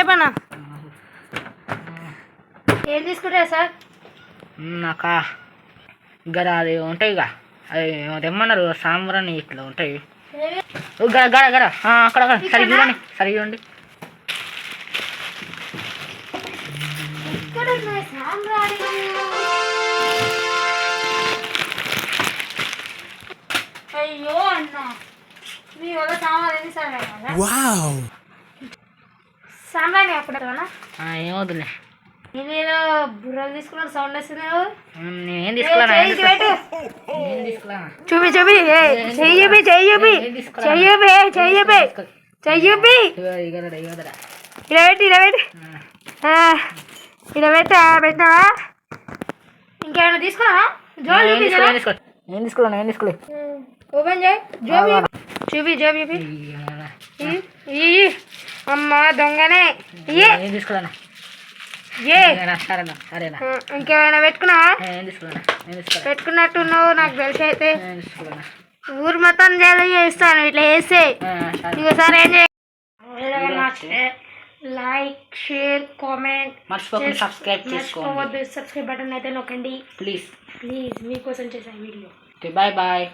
చెప్పన్నా ఏం తీసుకుంటారు సార్? నాకా గదా అది ఉంటాయి ఇక అది తెమ్మన్నారు సాంబ్రాన్ని ఇట్లా ఉంటాయి గడ గడ గడ అక్కడ సరి చూడండి సరి చూడండి. అయ్యో అన్న మీ వల్ల సాంబార్ ఎన్ని సాంబ్రాణి అప్పుడేనా ఏమవుతుంది నేను బుర్రలు తీసుకున్నాను సౌండ్ వస్తుంది. నేను తీసుకున్నా చూపి చూపి చెయ్యి చెయ్యి చెయ్యి చెయ్యి పెట్టావా? ఇంకేమైనా తీసుకున్నావా? నేను తీసుకోలే ఓపెన్ చేయి జోబి చూపి జోబి అమ్మ దొంగనే తీసుకున్నాను. ఇంకేమైనా పెట్టుకున్నావా? పెట్టుకున్నట్టున్నావు నాకు తెలిసి అయితే ఊరు మొత్తం చేస్తాను ఇట్లా వేస్తే. ఇంకోసారి ఏం చేయాలి? Like share comment subscribe subscribe button అయితే నొక్కండి ప్లీజ్ ప్లీజ్ మీకోసం చేసాను వీడియో. Bye bye.